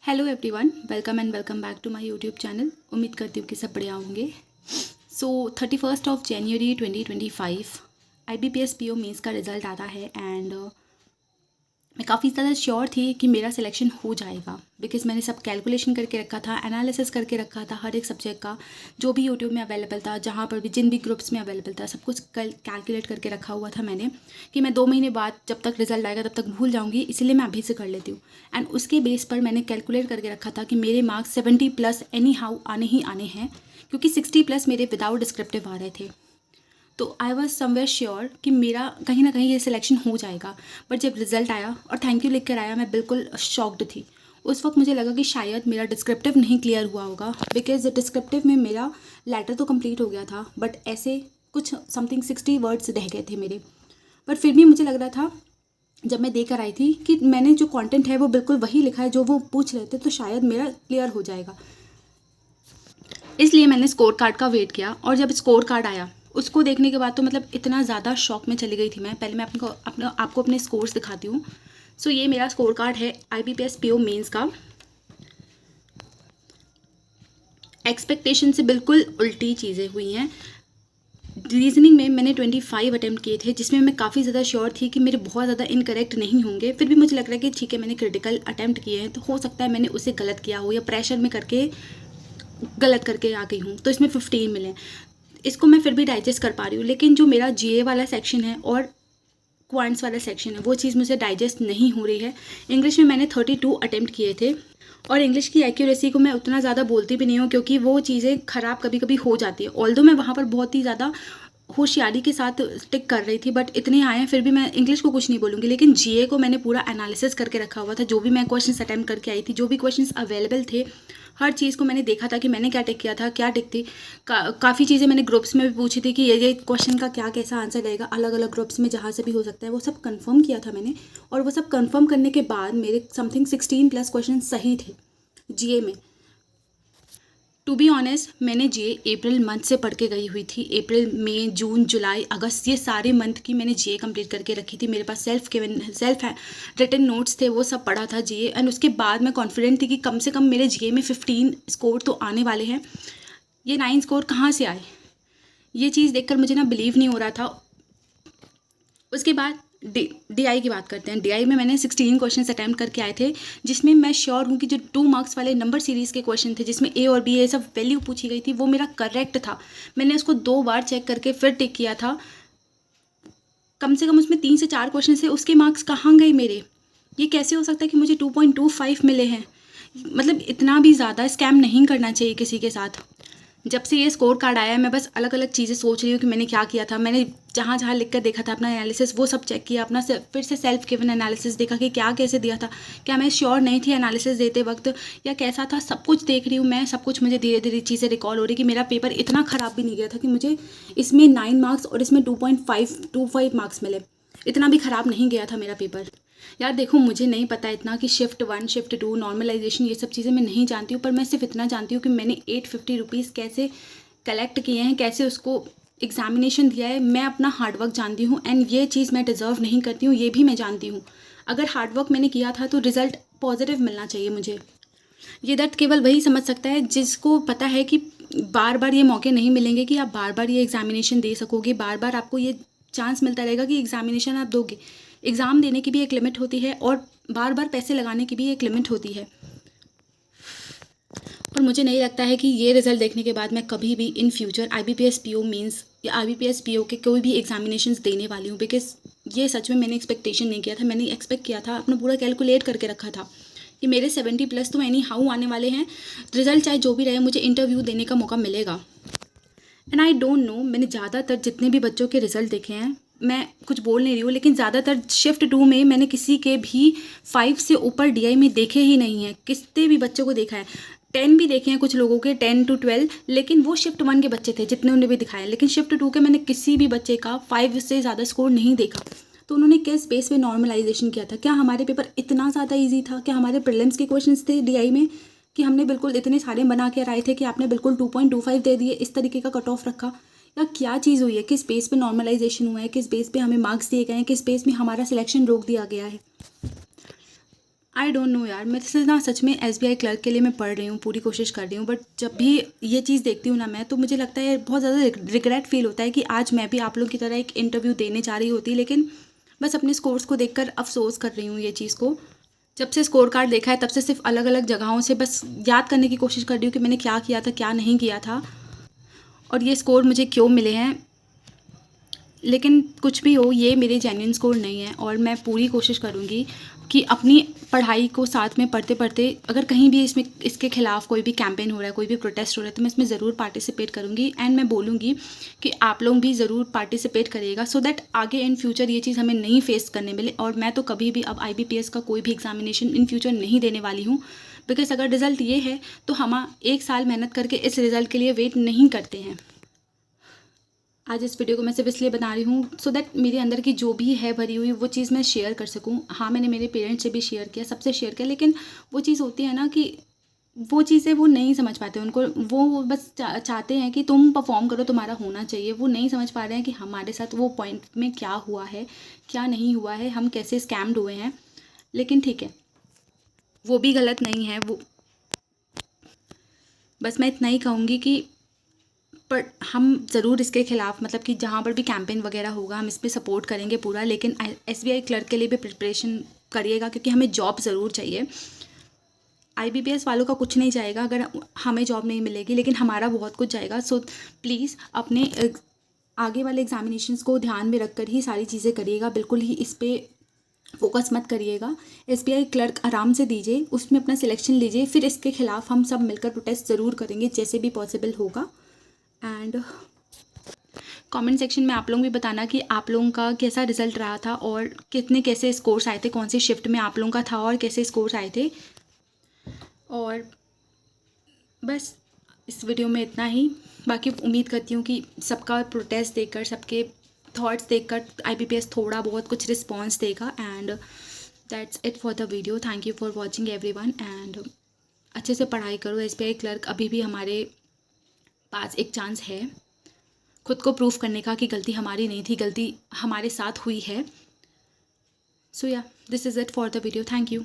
Hello everyone, welcome and welcome back to my YouTube channel. उम्मीद करती हूँ कि सब बढ़िया होंगे। सो 31 जनवरी 2025 IBPS PO मेंस का रिज़ल्ट आता है एंड मैं काफ़ी ज़्यादा श्योर थी कि मेरा सिलेक्शन हो जाएगा बिकॉज़ मैंने सब कैलकुलेशन करके रखा था, एनालिसिस करके रखा था हर एक सब्जेक्ट का, जो भी यूट्यूब में अवेलेबल था, जहाँ पर भी जिन भी ग्रुप्स में अवेलेबल था, सब कुछ कैलकुलेट करके रखा हुआ था मैंने कि मैं 2 महीने बाद जब तक रिजल्ट आएगा तब तक भूल जाऊँगी, इसीलिए मैं अभी से कर लेती हूँ। एंड उसके बेस पर मैंने कैलकुलेट करके रखा था कि मेरे मार्क्स 70+ एनी हाउ आने ही आने हैं, क्योंकि 60+ मेरे विदाउट डिस्क्रिप्टिव आ रहे थे। तो आई वॉज समवेयर श्योर कि मेरा कहीं ना कहीं ये सिलेक्शन हो जाएगा। बट जब रिज़ल्ट आया और थैंक यू लिख कर आया, मैं बिल्कुल शॉक्ड थी। उस वक्त मुझे लगा कि शायद मेरा डिस्क्रिप्टिव नहीं क्लियर हुआ होगा, बिकॉज डिस्क्रिप्टिव में मेरा लेटर तो कंप्लीट हो गया था बट ऐसे कुछ समथिंग 60 वर्ड्स रह गए थे मेरे। बट फिर भी मुझे लग रहा था जब मैं देकर आई थी कि मैंने जो कंटेंट है वो बिल्कुल वही लिखा है जो वो पूछ रहे थे, तो शायद मेरा क्लियर हो जाएगा। इसलिए मैंने स्कोर कार्ड का वेट किया और जब स्कोर कार्ड आया उसको देखने के बाद तो मतलब इतना ज़्यादा शॉक में चली गई थी मैं। पहले मैं आपको अपने स्कोर्स दिखाती हूँ। सो ये मेरा स्कोर कार्ड है IBPS PO मेंस का। एक्सपेक्टेशन से बिल्कुल उल्टी चीज़ें हुई हैं। रीजनिंग में मैंने 25 अटैम्प्ट किए थे, जिसमें मैं काफ़ी ज़्यादा श्योर थी कि मेरे बहुत ज़्यादा इनकरेक्ट नहीं होंगे। फिर भी मुझे लग रहा है कि ठीक है, मैंने क्रिटिकल अटैम्प्ट किए हैं तो हो सकता है मैंने उसे गलत किया हो या प्रेशर में करके गलत करके आ गई हूँ, तो इसमें 15 मिले। इसको मैं फिर भी डाइजेस्ट कर पा रही हूँ, लेकिन जो मेरा GA वाला सेक्शन है और क्वांट्स वाला सेक्शन है वो चीज़ मुझे डाइजेस्ट नहीं हो रही है। इंग्लिश में मैंने 32 अटैम्प्ट किए थे और इंग्लिश की एक्यूरेसी को मैं उतना ज़्यादा बोलती भी नहीं हूँ क्योंकि वो चीज़ें ख़राब कभी कभी हो जाती है। ऑल्दो मैं वहाँ पर बहुत ही ज़्यादा होशियारी के साथ टिक कर रही थी, बट इतने आए हैं फिर भी मैं इंग्लिश को कुछ नहीं बोलूँगी। लेकिन GA को मैंने पूरा एनालिसिस करके रखा हुआ था, जो भी मैं क्वेश्चंस अटैम्प्ट करके आई थी, जो भी क्वेश्चंस अवेलेबल थे, हर चीज़ को मैंने देखा था कि मैंने क्या टिक किया था, क्या टिक थी। काफ़ी चीज़ें मैंने ग्रुप्स में भी पूछी थी कि ये क्वेश्चन का क्या कैसा आंसर रहेगा, अलग अलग ग्रुप्स में जहाँ से भी हो सकता है, वो सब कंफर्म किया था मैंने। और वो सब कंफर्म करने के बाद मेरे समथिंग 16+ क्वेश्चन सही थे GA में। टू बी ऑनेस्ट, मैंने GA अप्रैल मंथ से पढ़ के गई हुई थी। अप्रैल, मई, जून, जुलाई, अगस्त, ये सारे मंथ की मैंने GA कंप्लीट करके रखी थी। मेरे पास सेल्फ रिटन नोट्स थे, वो सब पढ़ा था GA। एंड उसके बाद मैं कॉन्फिडेंट थी कि कम से कम मेरे GA में 15 स्कोर तो आने वाले हैं। ये 9 स्कोर कहाँ से आए, ये चीज़ देखकर मुझे ना बिलीव नहीं हो रहा था। उसके बाद DI की बात करते हैं। DI में मैंने 16 क्वेश्चन अटैम्प्ट करके आए थे, जिसमें मैं श्योर हूँ कि जो 2 मार्क्स वाले नंबर सीरीज़ के क्वेश्चन थे, जिसमें A और B ये सब वैल्यू पूछी गई थी, वो मेरा करेक्ट था। मैंने उसको 2 बार चेक करके फिर टिक किया था। कम से कम उसमें 3 से 4 क्वेश्चन से उसके मार्क्स कहाँ गए मेरे? ये कैसे हो सकता है कि मुझे 2.25 मिले हैं? मतलब इतना भी ज़्यादा स्कैम नहीं करना चाहिए किसी के साथ। जब से ये स्कोर कार्ड आया है मैं बस अलग अलग चीज़ें सोच रही हूँ कि मैंने क्या किया था। मैंने जहाँ जहाँ लिख कर देखा था अपना एनालिसिस, वो सब चेक किया, अपना फिर से सेल्फ गिवन एनालिसिस देखा कि क्या कैसे दिया था, क्या मैं श्योर नहीं थी एनालिसिस देते वक्त या कैसा था। सब कुछ देख रही हूँ मैं, सब कुछ मुझे धीरे धीरे चीज़ें रिकॉल हो रही कि मेरा पेपर इतना ख़राब भी नहीं गया था कि मुझे इसमें 9 मार्क्स और इसमें 2.525 मार्क्स मिले। इतना भी ख़राब नहीं गया था मेरा पेपर। यार देखो, मुझे नहीं पता इतना कि शिफ्ट 1, शिफ्ट 2, नॉर्मलाइजेशन, ये सब चीज़ें मैं नहीं जानती हूँ, पर मैं सिर्फ इतना जानती हूँ कि मैंने 850 रुपीज़ कैसे कलेक्ट किए हैं, कैसे उसको एग्जामिनेशन दिया है। मैं अपना हार्डवर्क जानती हूँ एंड ये चीज़ मैं डिज़र्व नहीं करती हूँ, ये भी मैं जानती हूँ। अगर हार्डवर्क मैंने किया था तो रिज़ल्ट पॉजिटिव मिलना चाहिए मुझे। ये दर्द केवल वही समझ सकता है जिसको पता है कि बार बार ये मौके नहीं मिलेंगे कि आप बार बार ये एग्जामिनेशन दे सकोगे, बार बार आपको ये चांस मिलता रहेगा कि एग्जामिनेशन आप दोगे। एग्ज़ाम देने की भी एक लिमिट होती है और बार बार पैसे लगाने की भी एक लिमिट होती है। और मुझे नहीं लगता है कि ये रिज़ल्ट देखने के बाद मैं कभी भी in future IBPS PO mains या IBPS PO के कोई भी एग्जामिनेशंस देने वाली हूँ, बिकॉज ये सच में मैंने एक्सपेक्टेशन नहीं किया था। मैंने एक्सपेक्ट किया था, अपना पूरा कैलकुलेट करके रखा था कि मेरे 70+ तो एनी हाउ आने वाले हैं। रिज़ल्ट चाहे जो भी रहे, मुझे इंटरव्यू देने का मौका मिलेगा। एंड आई डोंट नो, मैंने ज़्यादातर जितने भी बच्चों के रिज़ल्ट देखे हैं, मैं कुछ बोल नहीं रही हूँ, लेकिन ज़्यादातर शिफ्ट 2 में मैंने किसी के भी 5 से ऊपर DI में देखे ही नहीं हैं। कितने भी बच्चों को देखा है, 10 भी देखे हैं कुछ लोगों के, 10 to 12, लेकिन वो शिफ्ट 1 के बच्चे थे जितने उन्हें भी दिखाया। लेकिन शिफ्ट 2 के मैंने किसी भी बच्चे का 5 से ज़्यादा स्कोर नहीं देखा। तो उन्होंने किस बेस पे नॉर्मलाइजेशन किया था? क्या हमारे पेपर इतना ज़्यादा ईजी था? क्या हमारे प्रीलिम्स के क्वेश्चन थे DI में कि हमने बिल्कुल इतने सारे बना के आए थे कि आपने बिल्कुल 2.25 दे दिए, इस तरीके का कट ऑफ रखा? या क्या चीज़ हुई है? किस बेस पे नॉर्मलाइजेशन हुआ है? किस बेस पे हमें मार्क्स दिए गए हैं? किस बेस में हमारा सिलेक्शन रोक दिया गया है? आई डोंट नो यार, मैं जैसे ना सच में SBI क्लर्क के लिए मैं पढ़ रही हूँ, पूरी कोशिश कर रही हूँ, बट जब भी ये चीज़ देखती हूँ ना मैं, तो मुझे लगता है बहुत ज़्यादा रिग्रेट फील होता है कि आज मैं भी आप लोग की तरह एक इंटरव्यू देने जा रही होती, लेकिन बस अपने स्कोर्स को देखकर अफसोस कर रही हूँ ये चीज़ को। जब से स्कोर कार्ड देखा है तब से सिर्फ अलग अलग जगहों से बस याद करने की कोशिश कर रही हूँ कि मैंने क्या किया था, क्या नहीं किया था, और ये स्कोर मुझे क्यों मिले हैं। लेकिन कुछ भी हो, ये मेरे जेन्युइन स्कोर नहीं है, और मैं पूरी कोशिश करूँगी कि अपनी पढ़ाई को साथ में पढ़ते पढ़ते अगर कहीं भी इसके खिलाफ कोई भी कैंपेन हो रहा है, कोई भी प्रोटेस्ट हो रहा है, तो मैं इसमें ज़रूर पार्टिसिपेट करूँगी। एंड मैं बोलूँगी कि आप लोग भी ज़रूर पार्टिसिपेट करिएगा, सो दैट आगे इन फ्यूचर ये चीज़ हमें नहीं फेस करने मिले। और मैं तो कभी भी अब IBPS का कोई भी एग्जामिनेशन इन फ्यूचर नहीं देने वाली हूँ, बिकॉज अगर रिज़ल्ट ये है तो हम 1 साल मेहनत करके इस रिज़ल्ट के लिए वेट नहीं करते हैं। आज इस वीडियो को मैं सिर्फ इसलिए बना रही हूँ सो दैट मेरे अंदर की जो भी है भरी हुई वो चीज़ मैं शेयर कर सकूँ। हाँ, मैंने मेरे पेरेंट्स से भी शेयर किया, सबसे शेयर किया, लेकिन वो चीज़ होती है ना कि वो चीज़ें वो नहीं समझ पाते, उनको वो बस चाहते हैं कि तुम परफॉर्म करो, तुम्हारा होना चाहिए। वो नहीं समझ पा रहे हैं कि हमारे साथ वो पॉइंट में क्या हुआ है, क्या नहीं हुआ है, हम कैसे स्कैम्ड हुए हैं। लेकिन ठीक है, वो भी गलत नहीं है। वो बस मैं इतना ही कहूँगी कि पर हम ज़रूर इसके ख़िलाफ़, मतलब कि जहाँ पर भी कैंपेन वगैरह होगा हम इस पर सपोर्ट करेंगे पूरा। लेकिन SBI क्लर्क के लिए भी प्रिपरेशन करिएगा, क्योंकि हमें जॉब ज़रूर चाहिए। IBPS वालों का कुछ नहीं जाएगा अगर हमें जॉब नहीं मिलेगी, लेकिन हमारा बहुत कुछ जाएगा। सो प्लीज़ अपने आगे वाले एग्जामिनेशंस को ध्यान में रखकर ही सारी चीज़ें करिएगा, बिल्कुल ही इस पर फोकस मत करिएगा। SBI क्लर्क आराम से दीजिए, उसमें अपना सिलेक्शन लीजिए, फिर इसके खिलाफ़ हम सब मिलकर प्रोटेस्ट ज़रूर करेंगे जैसे भी पॉसिबल होगा। एंड कमेंट सेक्शन में आप लोग भी बताना कि आप लोगों का कैसा रिज़ल्ट रहा था, और कितने कैसे स्कोर्स आए थे, कौन सी शिफ्ट में आप लोगों का था और कैसे स्कोर्स आए थे। और बस इस वीडियो में इतना ही। बाकी उम्मीद करती हूँ कि सबका प्रोटेस्ट देखकर, सबके थॉट्स देखकर IBPS थोड़ा बहुत कुछ रिस्पॉन्स देगा। And that's it for the video. Thank you for watching everyone. And अच्छे से पढ़ाई करो। SBI क्लर्क अभी भी हमारे पास एक चांस है खुद को प्रूफ करने का कि गलती हमारी नहीं थी, गलती हमारे साथ हुई है। सो या, this is it for the video. Thank you.